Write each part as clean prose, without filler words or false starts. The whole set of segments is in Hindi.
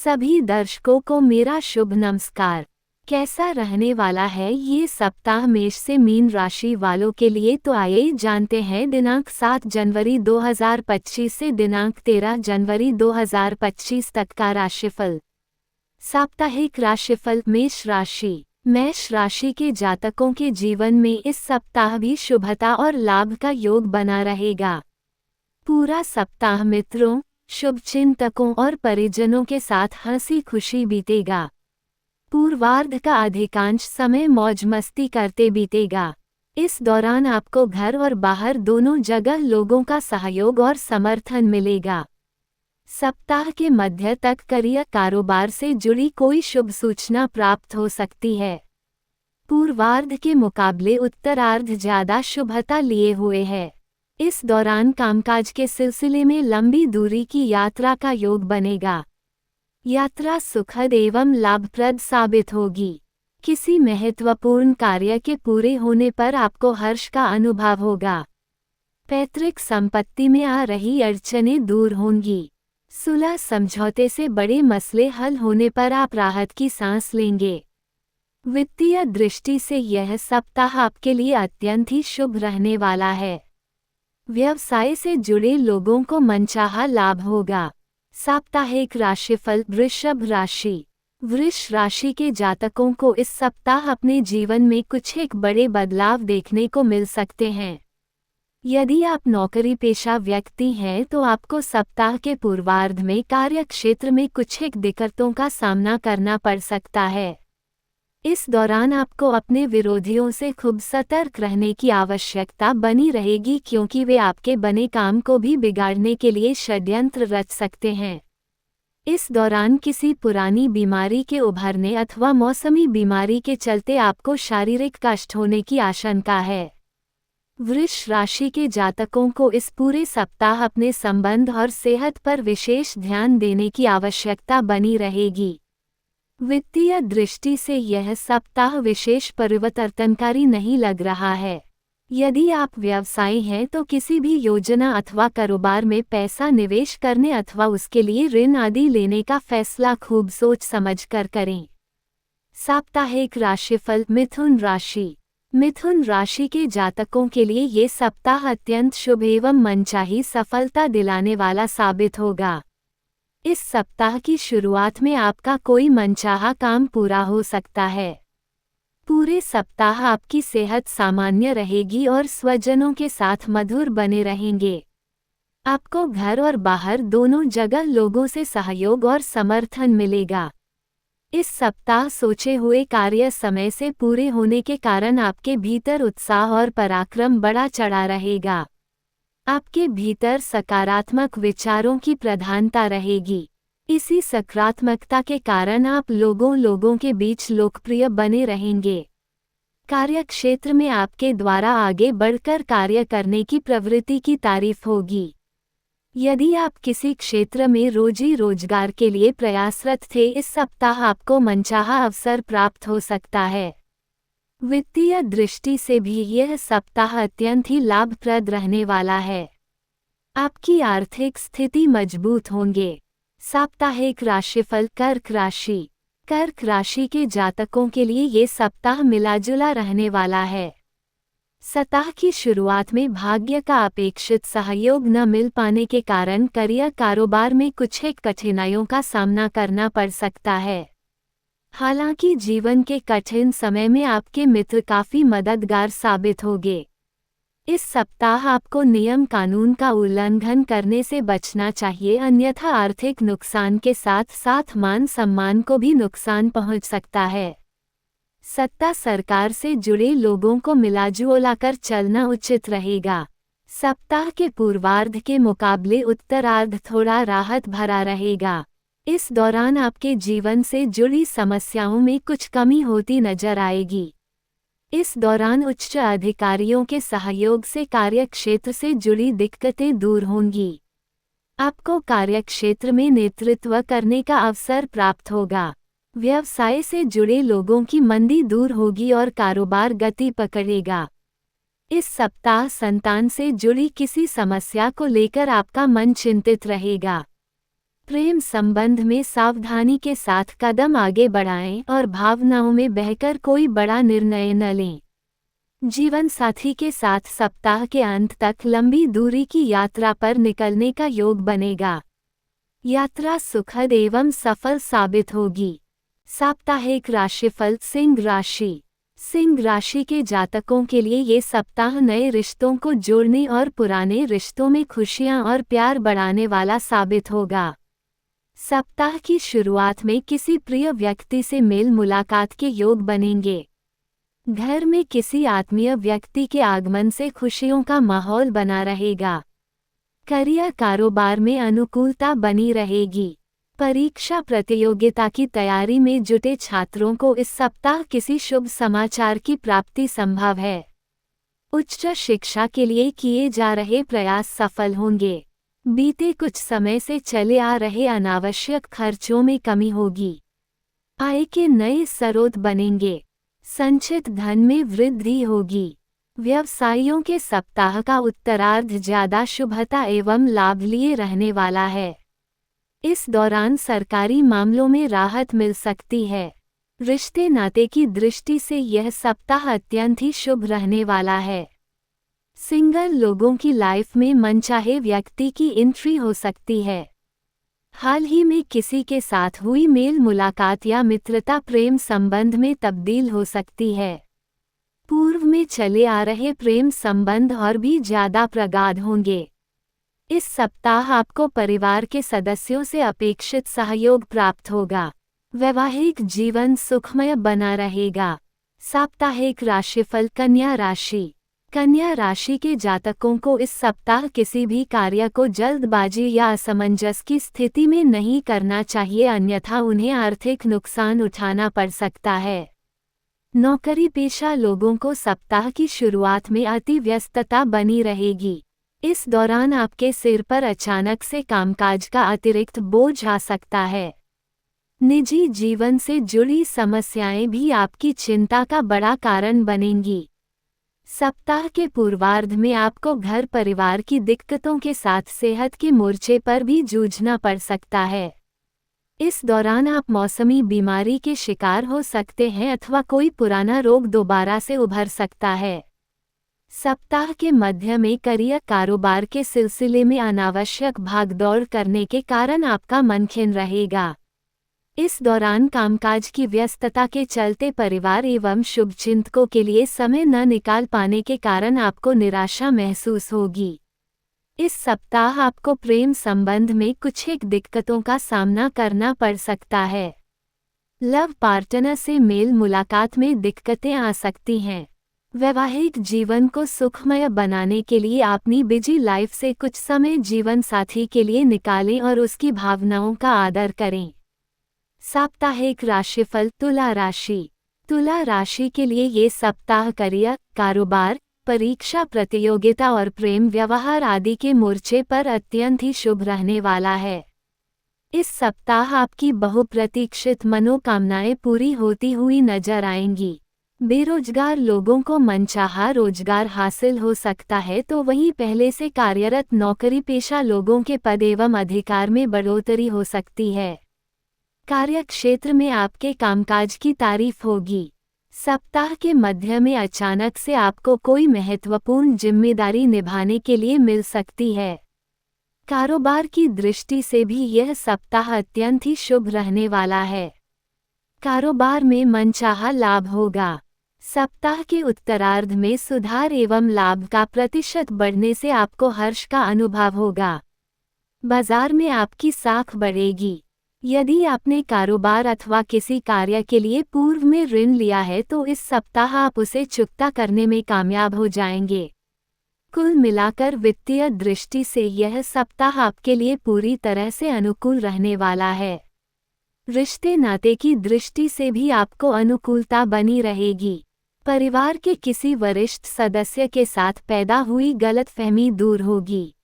सभी दर्शकों को मेरा शुभ नमस्कार। कैसा रहने वाला है ये सप्ताह मेष से मीन राशि वालों के लिए, तो आइए जानते हैं दिनांक 7 जनवरी 2025 से दिनांक 13 जनवरी 2025 तक का राशिफल। साप्ताहिक राशिफल। मेष राशि। मेष राशि के जातकों के जीवन में इस सप्ताह भी शुभता और लाभ का योग बना रहेगा। पूरा सप्ताह मित्रों, शुभचिंतकों और परिजनों के साथ हंसी खुशी बीतेगा। पूर्वार्ध का अधिकांश समय मौज मस्ती करते बीतेगा। इस दौरान आपको घर और बाहर दोनों जगह लोगों का सहयोग और समर्थन मिलेगा। सप्ताह के मध्य तक करियर कारोबार से जुड़ी कोई शुभ सूचना प्राप्त हो सकती है। पूर्वार्ध के मुकाबले उत्तरार्ध ज्यादा शुभता लिए हुए है। इस दौरान कामकाज के सिलसिले में लंबी दूरी की यात्रा का योग बनेगा। यात्रा सुखद एवं लाभप्रद साबित होगी। किसी महत्वपूर्ण कार्य के पूरे होने पर आपको हर्ष का अनुभव होगा। पैतृक संपत्ति में आ रही अड़चनें दूर होंगी। सुलह समझौते से बड़े मसले हल होने पर आप राहत की सांस लेंगे। वित्तीय दृष्टि से यह सप्ताह आपके लिए अत्यंत ही शुभ रहने वाला है। व्यवसाय से जुड़े लोगों को मनचाहा लाभ होगा। साप्ताहिक राशिफल। वृषभ राशि। वृष राशि के जातकों को इस सप्ताह अपने जीवन में कुछ एक बड़े बदलाव देखने को मिल सकते हैं। यदि आप नौकरी पेशा व्यक्ति हैं तो आपको सप्ताह के पूर्वार्ध में कार्यक्षेत्र में कुछ एक दिक्कतों का सामना करना पड़ सकता है। इस दौरान आपको अपने विरोधियों से खूब सतर्क रहने की आवश्यकता बनी रहेगी, क्योंकि वे आपके बने काम को भी बिगाड़ने के लिए षड्यंत्र रच सकते हैं। इस दौरान किसी पुरानी बीमारी के उभरने अथवा मौसमी बीमारी के चलते आपको शारीरिक कष्ट होने की आशंका है। वृष राशि के जातकों को इस पूरे सप्ताह अपने संबंध और सेहत पर विशेष ध्यान देने की आवश्यकता बनी रहेगी। वित्तीय दृष्टि से यह सप्ताह विशेष परिवर्तनकारी नहीं लग रहा है। यदि आप व्यवसायी हैं तो किसी भी योजना अथवा कारोबार में पैसा निवेश करने अथवा उसके लिए ऋण आदि लेने का फैसला खूब सोच समझकर करें। साप्ताहिक राशिफल। मिथुन राशि। मिथुन राशि के जातकों के लिए ये सप्ताह अत्यंत शुभ एवं मनचाही सफलता दिलाने वाला साबित होगा। इस सप्ताह की शुरुआत में आपका कोई मनचाहा काम पूरा हो सकता है। पूरे सप्ताह आपकी सेहत सामान्य रहेगी और स्वजनों के साथ मधुर बने रहेंगे। आपको घर और बाहर दोनों जगह लोगों से सहयोग और समर्थन मिलेगा। इस सप्ताह सोचे हुए कार्य समय से पूरे होने के कारण आपके भीतर उत्साह और पराक्रम बढ़ा चढ़ा रहेगा। आपके भीतर सकारात्मक विचारों की प्रधानता रहेगी। इसी सकारात्मकता के कारण आप लोगों के बीच लोकप्रिय बने रहेंगे। कार्यक्षेत्र में आपके द्वारा आगे बढ़कर कार्य करने की प्रवृत्ति की तारीफ होगी। यदि आप किसी क्षेत्र में रोजी रोजगार के लिए प्रयासरत थे, इस सप्ताह आपको मनचाहा अवसर प्राप्त हो सकता है। वित्तीय दृष्टि से भी यह सप्ताह अत्यंत ही लाभप्रद रहने वाला है। आपकी आर्थिक स्थिति मजबूत होंगे। साप्ताहिक राशिफल। कर्क राशि। कर्क राशि के जातकों के लिए ये सप्ताह मिलाजुला रहने वाला है। सप्ताह की शुरुआत में भाग्य का अपेक्षित सहयोग न मिल पाने के कारण करियर कारोबार में कुछ एक कठिनाइयों का सामना करना पड़ सकता है। हालांकि जीवन के कठिन समय में आपके मित्र काफी मददगार साबित होंगे। इस सप्ताह आपको नियम कानून का उल्लंघन करने से बचना चाहिए, अन्यथा आर्थिक नुकसान के साथ साथ मान सम्मान को भी नुकसान पहुंच सकता है। सत्ता सरकार से जुड़े लोगों को मिलाजुला कर चलना उचित रहेगा। सप्ताह के पूर्वार्ध के मुकाबले उत्तरार्ध थोड़ा राहत भरा रहेगा। इस दौरान आपके जीवन से जुड़ी समस्याओं में कुछ कमी होती नजर आएगी। इस दौरान उच्च अधिकारियों के सहयोग से कार्यक्षेत्र से जुड़ी दिक्कतें दूर होंगी। आपको कार्यक्षेत्र में नेतृत्व करने का अवसर प्राप्त होगा। व्यवसाय से जुड़े लोगों की मंदी दूर होगी और कारोबार गति पकड़ेगा। इस सप्ताह संतान से जुड़ी किसी समस्या को लेकर आपका मन चिंतित रहेगा। प्रेम संबंध में सावधानी के साथ कदम आगे बढ़ाएं और भावनाओं में बहकर कोई बड़ा निर्णय न लें। जीवन साथी के साथ सप्ताह के अंत तक लंबी दूरी की यात्रा पर निकलने का योग बनेगा। यात्रा सुखद एवं सफल साबित होगी। साप्ताहिक राशिफल। सिंह राशि। सिंह राशि के जातकों के लिए ये सप्ताह नए रिश्तों को जोड़ने और पुराने रिश्तों में खुशियां और प्यार बढ़ाने वाला साबित होगा। सप्ताह की शुरुआत में किसी प्रिय व्यक्ति से मेल मुलाकात के योग बनेंगे। घर में किसी आत्मीय व्यक्ति के आगमन से खुशियों का माहौल बना रहेगा। करियर कारोबार में अनुकूलता बनी रहेगी। परीक्षा प्रतियोगिता की तैयारी में जुटे छात्रों को इस सप्ताह किसी शुभ समाचार की प्राप्ति संभव है। उच्च शिक्षा के लिए किए जा रहे प्रयास सफल होंगे। बीते कुछ समय से चले आ रहे अनावश्यक खर्चों में कमी होगी। आय के नए स्रोत बनेंगे। संचित धन में वृद्धि होगी। व्यवसायियों के सप्ताह का उत्तरार्ध ज्यादा शुभता एवं लाभ लिए रहने वाला है। इस दौरान सरकारी मामलों में राहत मिल सकती है। रिश्ते नाते की दृष्टि से यह सप्ताह अत्यंत ही शुभ रहने वाला है। सिंगल लोगों की लाइफ में मनचाहे व्यक्ति की एंट्री हो सकती है। हाल ही में किसी के साथ हुई मेल मुलाकात या मित्रता प्रेम संबंध में तब्दील हो सकती है। पूर्व में चले आ रहे प्रेम संबंध और भी ज्यादा प्रगाढ़ होंगे। इस सप्ताह आपको परिवार के सदस्यों से अपेक्षित सहयोग प्राप्त होगा। वैवाहिक जीवन सुखमय बना रहेगा। साप्ताहिक राशिफल। कन्या राशि। कन्या राशि के जातकों को इस सप्ताह किसी भी कार्य को जल्दबाजी या असमंजस की स्थिति में नहीं करना चाहिए, अन्यथा उन्हें आर्थिक नुकसान उठाना पड़ सकता है। नौकरी पेशा लोगों को सप्ताह की शुरुआत में अति व्यस्तता बनी रहेगी। इस दौरान आपके सिर पर अचानक से कामकाज का अतिरिक्त बोझ आ सकता है। निजी जीवन से जुड़ी समस्याएं भी आपकी चिंता का बड़ा कारण बनेंगी। सप्ताह के पूर्वार्ध में आपको घर परिवार की दिक्कतों के साथ सेहत के मोर्चे पर भी जूझना पड़ सकता है। इस दौरान आप मौसमी बीमारी के शिकार हो सकते हैं अथवा कोई पुराना रोग दोबारा से उभर सकता है। सप्ताह के मध्य में करियर कारोबार के सिलसिले में अनावश्यक भागदौड़ करने के कारण आपका मन खिन्न रहेगा। इस दौरान कामकाज की व्यस्तता के चलते परिवार एवं शुभचिंतकों के लिए समय न निकाल पाने के कारण आपको निराशा महसूस होगी। इस सप्ताह आपको प्रेम संबंध में कुछ एक दिक्कतों का सामना करना पड़ सकता है। लव पार्टनर से मेल मुलाकात में दिक्कतें आ सकती हैं। वैवाहिक जीवन को सुखमय बनाने के लिए अपनी बिजी लाइफ से कुछ समय जीवन साथी के लिए निकालें और उसकी भावनाओं का आदर करें। साप्ताहिक राशिफल। तुला राशि। तुला राशि के लिए ये सप्ताह करियर, कारोबार, परीक्षा प्रतियोगिता और प्रेम व्यवहार आदि के मोर्चे पर अत्यंत ही शुभ रहने वाला है। इस सप्ताह आपकी बहुप्रतीक्षित मनोकामनाएं पूरी होती हुई नजर आएंगी। बेरोजगार लोगों को मनचाहा रोजगार हासिल हो सकता है, तो वहीं पहले से कार्यरत नौकरी पेशा लोगों के पद एवं अधिकार में बढ़ोतरी हो सकती है। कार्यक्षेत्र में आपके कामकाज की तारीफ होगी। सप्ताह के मध्य में अचानक से आपको कोई महत्वपूर्ण जिम्मेदारी निभाने के लिए मिल सकती है। कारोबार की दृष्टि से भी यह सप्ताह अत्यंत ही शुभ रहने वाला है। कारोबार में मनचाहा लाभ होगा। सप्ताह के उत्तरार्ध में सुधार एवं लाभ का प्रतिशत बढ़ने से आपको हर्ष का अनुभव होगा। बाजार में आपकी साख बढ़ेगी। यदि आपने कारोबार अथवा किसी कार्य के लिए पूर्व में ऋण लिया है तो इस सप्ताह आप उसे चुकता करने में कामयाब हो जाएंगे। कुल मिलाकर वित्तीय दृष्टि से यह सप्ताह आपके लिए पूरी तरह से अनुकूल रहने वाला है। रिश्ते नाते की दृष्टि से भी आपको अनुकूलता बनी रहेगी। परिवार के किसी वरिष्ठ सदस्य के साथ पैदा हुई गलतफहमी दूर होगी।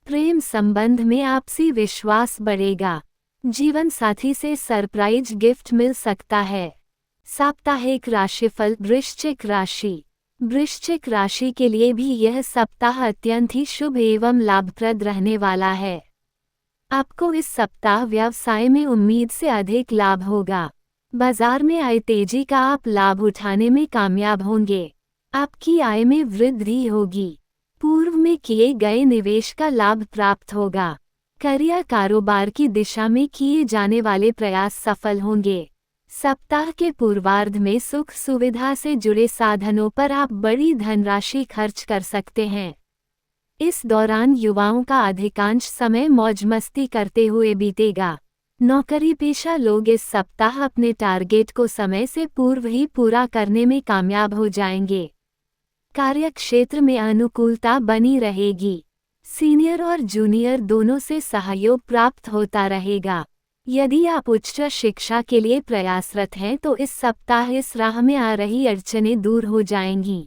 प्रेम संबंध में आपसी विश्वास बढ़ेगा। जीवन साथी से सरप्राइज गिफ्ट मिल सकता है। साप्ताहिक राशिफल। वृश्चिक राशि। वृश्चिक राशि के लिए भी यह सप्ताह अत्यंत ही शुभ एवं लाभप्रद रहने वाला है। आपको इस सप्ताह व्यवसाय में उम्मीद से अधिक लाभ होगा। बाजार में आय तेजी का आप लाभ उठाने में कामयाब होंगे। आपकी आय में वृद्धि होगी। पूर्व में किए गए निवेश का लाभ प्राप्त होगा। करियर कारोबार की दिशा में किए जाने वाले प्रयास सफल होंगे। सप्ताह के पूर्वार्ध में सुख सुविधा से जुड़े साधनों पर आप बड़ी धनराशि खर्च कर सकते हैं। इस दौरान युवाओं का अधिकांश समय मौज मस्ती करते हुए बीतेगा। नौकरी पेशा लोग इस सप्ताह अपने टारगेट को समय से पूर्व ही पूरा करने में कामयाब हो जाएंगे। कार्यक्षेत्र में अनुकूलता बनी रहेगी। सीनियर और जूनियर दोनों से सहयोग प्राप्त होता रहेगा। यदि आप उच्च शिक्षा के लिए प्रयासरत हैं तो इस सप्ताह इस राह में आ रही अड़चनें दूर हो जाएंगी।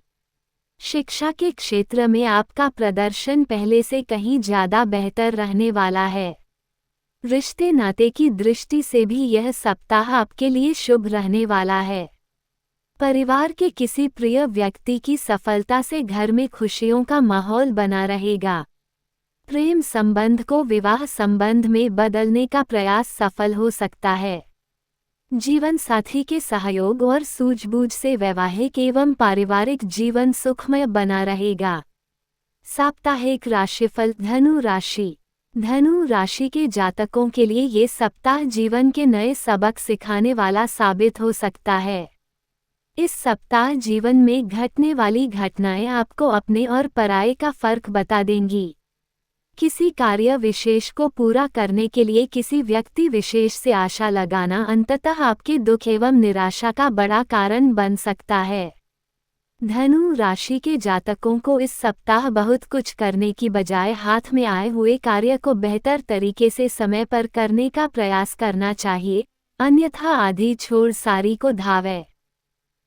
शिक्षा के क्षेत्र में आपका प्रदर्शन पहले से कहीं ज़्यादा बेहतर रहने वाला है। रिश्ते नाते की दृष्टि से भी यह सप्ताह आपके लिए शुभ रहने वाला है। परिवार के किसी प्रिय व्यक्ति की सफलता से घर में खुशियों का माहौल बना रहेगा। प्रेम संबंध को विवाह संबंध में बदलने का प्रयास सफल हो सकता है। जीवन साथी के सहयोग और सूझबूझ से वैवाहिक एवं पारिवारिक जीवन सुखमय बना रहेगा। साप्ताहिक राशिफल। धनु राशि। धनु राशि के जातकों के लिए ये सप्ताह जीवन के नए सबक सिखाने वाला साबित हो सकता है। इस सप्ताह जीवन में घटने वाली घटनाएं आपको अपने और पराये का फर्क बता देंगी। किसी कार्य विशेष को पूरा करने के लिए किसी व्यक्ति विशेष से आशा लगाना अंततः आपके दुख एवं निराशा का बड़ा कारण बन सकता है। धनु राशि के जातकों को इस सप्ताह बहुत कुछ करने की बजाय हाथ में आए हुए कार्य को बेहतर तरीके से समय पर करने का प्रयास करना चाहिए, अन्यथा आधी छोड़ सारी को धावे।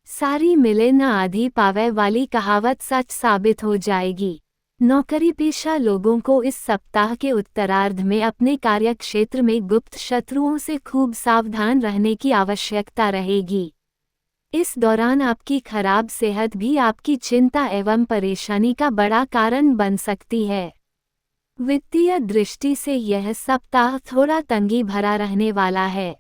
सारी मिले न आधी पावे वाली कहावत सच साबित हो जाएगी। नौकरी पेशा लोगों को इस सप्ताह के उत्तरार्ध में अपने कार्यक्षेत्र में गुप्त शत्रुओं से खूब सावधान रहने की आवश्यकता रहेगी। इस दौरान आपकी खराब सेहत भी आपकी चिंता एवं परेशानी का बड़ा कारण बन सकती है। वित्तीय दृष्टि से यह सप्ताह थोड़ा तंगी भरा रहने वाला है।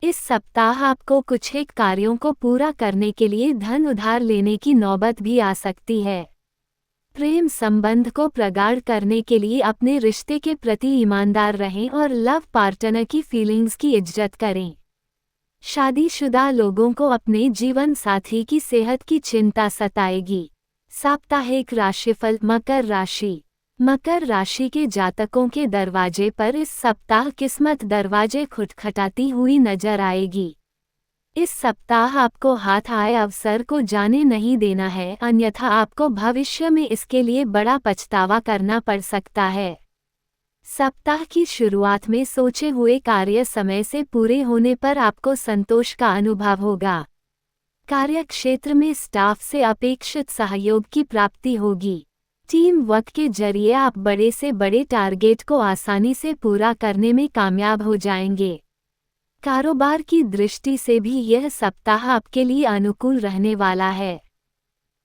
इस सप्ताह आपको कुछ एक कार्यों को पूरा करने के लिए धन उधार लेने की नौबत भी आ सकती है। प्रेम संबंध को प्रगाढ़ करने के लिए अपने रिश्ते के प्रति ईमानदार रहें और लव पार्टनर की फीलिंग्स की इज्जत करें। शादीशुदा लोगों को अपने जीवन साथी की सेहत की चिंता सताएगी। साप्ताहिक राशिफल। मकर राशि। मकर राशि के जातकों के दरवाजे पर इस सप्ताह किस्मत दरवाजे खटखटाती हुई नजर आएगी। इस सप्ताह आपको हाथ आए अवसर को जाने नहीं देना है, अन्यथा आपको भविष्य में इसके लिए बड़ा पछतावा करना पड़ सकता है। सप्ताह की शुरुआत में सोचे हुए कार्य समय से पूरे होने पर आपको संतोष का अनुभव होगा। कार्यक्षेत्र में स्टाफ से अपेक्षित सहयोग की प्राप्ति होगी। टीम वर्क के जरिए आप बड़े से बड़े टारगेट को आसानी से पूरा करने में कामयाब हो जाएंगे। कारोबार की दृष्टि से भी यह सप्ताह आपके लिए अनुकूल रहने वाला है।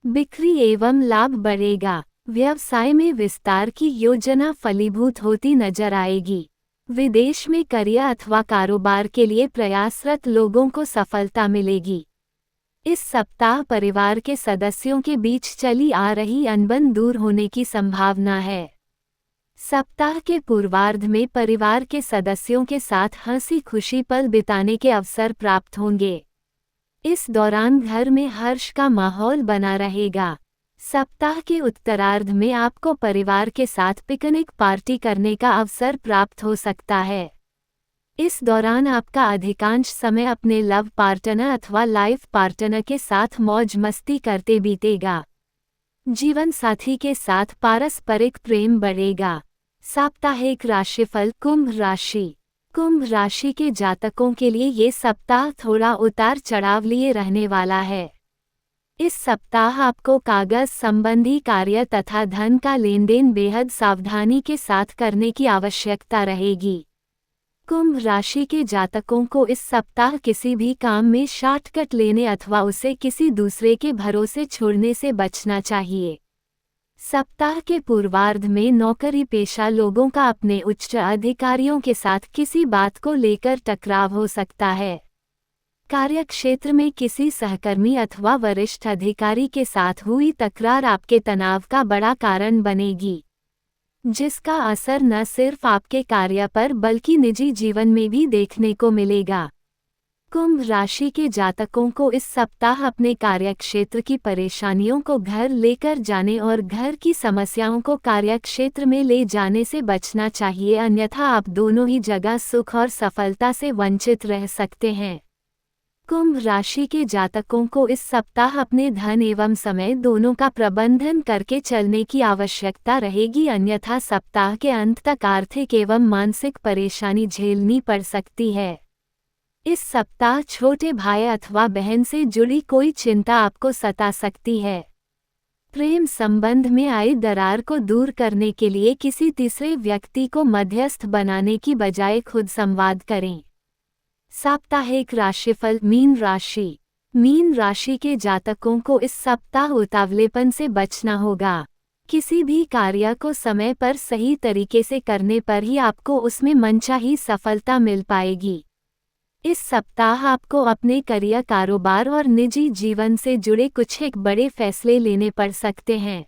बिक्री एवं लाभ बढ़ेगा। व्यवसाय में विस्तार की योजना फलीभूत होती नजर आएगी। विदेश में करियर अथवा कारोबार के लिए प्रयासरत लोगों को सफलता मिलेगी। इस सप्ताह परिवार के सदस्यों के बीच चली आ रही अनबन दूर होने की संभावना है। सप्ताह के पूर्वार्ध में परिवार के सदस्यों के साथ हंसी खुशी पल बिताने के अवसर प्राप्त होंगे। इस दौरान घर में हर्ष का माहौल बना रहेगा। सप्ताह के उत्तरार्ध में आपको परिवार के साथ पिकनिक पार्टी करने का अवसर प्राप्त हो सकता है। इस दौरान आपका अधिकांश समय अपने लव पार्टनर अथवा लाइफ पार्टनर के साथ मौज मस्ती करते बीतेगा। जीवन साथी के साथ पारस्परिक प्रेम बढ़ेगा। साप्ताहिक राशिफल। कुंभ राशि। कुंभ राशि के जातकों के लिए ये सप्ताह थोड़ा उतार चढ़ाव लिए रहने वाला है। इस सप्ताह आपको कागज संबंधी कार्य तथा धन का लेन देन बेहद सावधानी के साथ करने की आवश्यकता रहेगी। कुंभ राशि के जातकों को इस सप्ताह किसी भी काम में शॉर्टकट लेने अथवा उसे किसी दूसरे के भरोसे छोड़ने से बचना चाहिए। सप्ताह के पूर्वार्ध में नौकरी पेशा लोगों का अपने उच्च अधिकारियों के साथ किसी बात को लेकर टकराव हो सकता है। कार्यक्षेत्र में किसी सहकर्मी अथवा वरिष्ठ अधिकारी के साथ हुई तकरार आपके तनाव का बड़ा कारण बनेगी, जिसका असर न सिर्फ आपके कार्य पर बल्कि निजी जीवन में भी देखने को मिलेगा। कुंभ राशि के जातकों को इस सप्ताह अपने कार्यक्षेत्र की परेशानियों को घर लेकर जाने और घर की समस्याओं को कार्यक्षेत्र में ले जाने से बचना चाहिए, अन्यथा आप दोनों ही जगह सुख और सफलता से वंचित रह सकते हैं। कुंभ राशि के जातकों को इस सप्ताह अपने धन एवं समय दोनों का प्रबंधन करके चलने की आवश्यकता रहेगी, अन्यथा सप्ताह के अंत तक आर्थिक एवं मानसिक परेशानी झेलनी पड़ सकती है। इस सप्ताह छोटे भाई अथवा बहन से जुड़ी कोई चिंता आपको सता सकती है। प्रेम संबंध में आई दरार को दूर करने के लिए किसी तीसरे व्यक्ति को मध्यस्थ बनाने की बजाय खुद संवाद करें। साप्ताहिक राशिफल। मीन राशि के जातकों को इस सप्ताह उतावलेपन से बचना होगा। किसी भी कार्य को समय पर सही तरीके से करने पर ही आपको उसमें मनचाही सफलता मिल पाएगी। इस सप्ताह आपको अपने करियर, कारोबार और निजी जीवन से जुड़े कुछ एक बड़े फैसले लेने पड़ सकते हैं।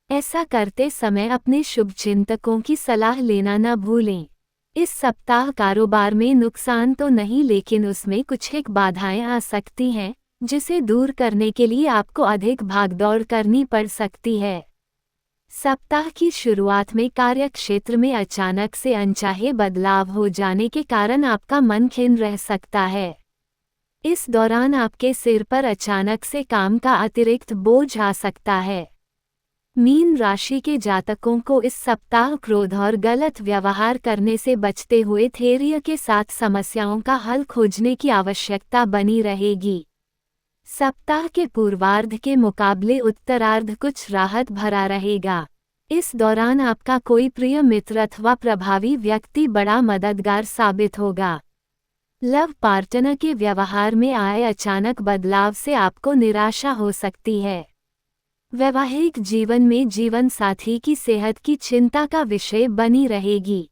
ऐसा करते समय अपने शुभचिंतकों की सलाह लेना न भूलें। इस सप्ताह कारोबार में नुकसान तो नहीं, लेकिन उसमें कुछ एक बाधाएं आ सकती हैं, जिसे दूर करने के लिए आपको अधिक भागदौड़ करनी पड़ सकती है। सप्ताह की शुरुआत में कार्यक्षेत्र में अचानक से अनचाहे बदलाव हो जाने के कारण आपका मन खिन्न रह सकता है। इस दौरान आपके सिर पर अचानक से काम का अतिरिक्त बोझ आ सकता है। मीन राशि के जातकों को इस सप्ताह क्रोध और गलत व्यवहार करने से बचते हुए धैर्य के साथ समस्याओं का हल खोजने की आवश्यकता बनी रहेगी। सप्ताह के पूर्वार्ध के मुकाबले उत्तरार्ध कुछ राहत भरा रहेगा। इस दौरान आपका कोई प्रिय मित्र अथवा प्रभावी व्यक्ति बड़ा मददगार साबित होगा। लव पार्टनर के व्यवहार में आए अचानक बदलाव से आपको निराशा हो सकती है। वैवाहिक जीवन में जीवन साथी की सेहत की चिंता का विषय बनी रहेगी।